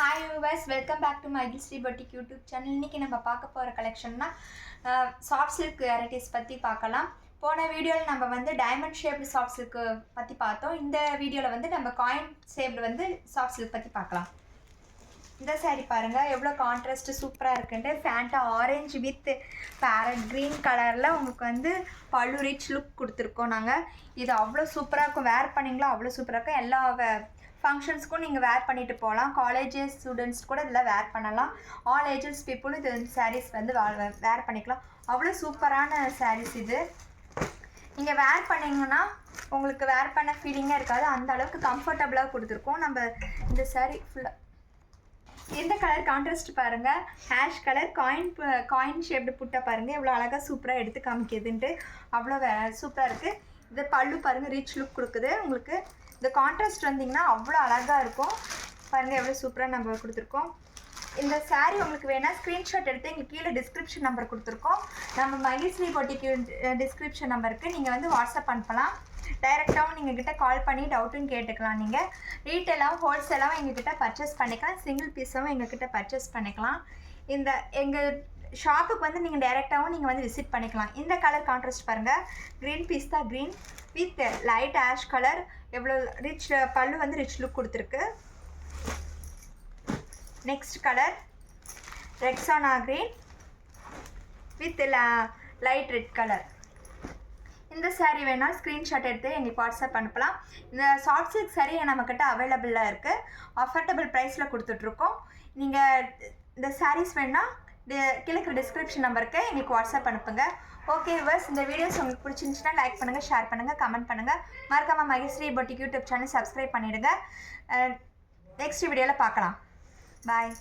Hi viewers, welcome back to Mykil Sri boutique YouTube channel. இன்றைக்கி நம்ம பார்க்க போகிற கலெக்ஷன்னா சாஃப்ட் சில்க் வெரைட்டிஸ் பற்றி பார்க்கலாம். போன வீடியோவில் நம்ம வந்து டைமண்ட் ஷேப்டு சாஃப்ட் சில்க்கு பற்றி பார்த்தோம். இந்த வீடியோவில் வந்து நம்ம காயின் ஷேப்டு வந்து சாஃப்ட் சில்க் பற்றி பார்க்கலாம். இந்த சாரீ பாருங்கள் எவ்வளோ கான்ட்ராஸ்ட்டு சூப்பராக இருக்குன்ட்டு. Fanta orange with farad green கலரில் உங்களுக்கு வந்து பல்லு ரிச் லுக் கொடுத்துருக்கோம் நாங்கள். இது அவ்வளோ சூப்பராக இருக்கும். வேர் பண்ணிங்களோ அவ்வளோ சூப்பராக இருக்கும். எல்லா ஃபங்க்ஷன்ஸ்க்கும் நீங்கள் வேர் பண்ணிட்டு போகலாம். காலேஜஸ் ஸ்டூடெண்ட்ஸ் கூட இதில் வேர் பண்ணலாம். ஆல் ஏஜஸ் பீப்புளும் இது சாரீஸ் வந்து வேர் பண்ணிக்கலாம். அவ்வளோ சூப்பரான சாரீஸ் இது. நீங்கள் வேர் பண்ணிங்கன்னா உங்களுக்கு வேர் பண்ண ஃபீலிங்காக இருக்காது. அந்த அளவுக்கு கம்ஃபர்டபுளாக கொடுத்துருக்கோம். நம்ம இந்த சாரீ ஃபுல்லாக எந்த கலர் கான்ட்ராஸ்ட் பாருங்கள். ஹேஷ் கலர் காயின் ஷேப்டு புட்டை பாருங்கள் எவ்வளோ அழகாக சூப்பராக எடுத்து காமிக்குதுன்ட்டு. அவ்வளோ சூப்பராக இருக்குது. இது பல்லு பாருங்கள் ரிச் லுக் கொடுக்குது உங்களுக்கு. இந்த கான்ட்ராஸ்ட் வந்திங்கன்னா அவ்வளோ அழகாக இருக்கும். பாருங்கள் எவ்வளோ சூப்பராக நம்ம கொடுத்துருக்கோம். இந்த சாரீ உங்களுக்கு வேணால் ஸ்க்ரீன்ஷாட் எடுத்து எங்களுக்கு கீழே டிஸ்கிரிப்ஷன் நம்பர் கொடுத்துருக்கோம். நம்ம மகிழ் ஸ்ரீ பொட்டிக்கு டிஸ்கிரிப்ஷன் நம்பருக்கு நீங்கள் வந்து வாட்ஸ்அப் அனுப்பலாம். டைரெக்டாகவும் நீங்கள் கிட்ட கால் பண்ணி டவுட்டுன்னு கேட்டுக்கலாம். நீங்கள் ரீட்டெயிலாகவும் ஹோல்சேலாகவும் எங்ககிட்ட பர்ச்சேஸ் பண்ணிக்கலாம். சிங்கிள் பீஸாகவும் எங்ககிட்ட பர்ச்சேஸ் பண்ணிக்கலாம். இந்த எங்கள் ஷாப்புக்கு வந்து நீங்கள் டைரெக்டாகவும் நீங்கள் வந்து விசிட் பண்ணிக்கலாம். இந்த கலர் கான்ட்ராஸ்ட் பாருங்கள். Green pista green with light ash colour எவ்வளோ ரிச் பல்லு வந்து ரிச் லுக் கொடுத்துருக்கு. நெக்ஸ்ட் கலர் ரெக்ஸானா green with light red colour. இந்த சாரீ வேணாலும் ஸ்க்ரீன்ஷாட் எடுத்து எங்களுக்கு வாட்ஸ்அப் அனுப்பலாம். இந்த சாஃப்ட் சில்க் சாரீ நம்மக்கிட்ட அவைலபிளாக இருக்குது. அஃபோர்டபுள் ப்ரைஸில் கொடுத்துட்ருக்கோம். நீங்கள் இந்த சாரீஸ் வேணால் கீழே டிஸ்கிரிப்ஷன் நம்பருக்கு எங்களுக்கு வாட்ஸ்அப் அனுப்புங்க. ஓகே வியூவர்ஸ், இந்த வீடியோஸ் உங்களுக்கு பிடிச்சிருந்துச்சுன்னா லைக் பண்ணுங்கள், ஷேர் பண்ணுங்கள், கமெண்ட் பண்ணுங்கள். மறக்காமல் மகிழ் Sri boutique YouTube channel subscribe பண்ணிவிடுங்க. நெக்ஸ்ட் வீடியோவில் பார்க்கலாம். பாய்.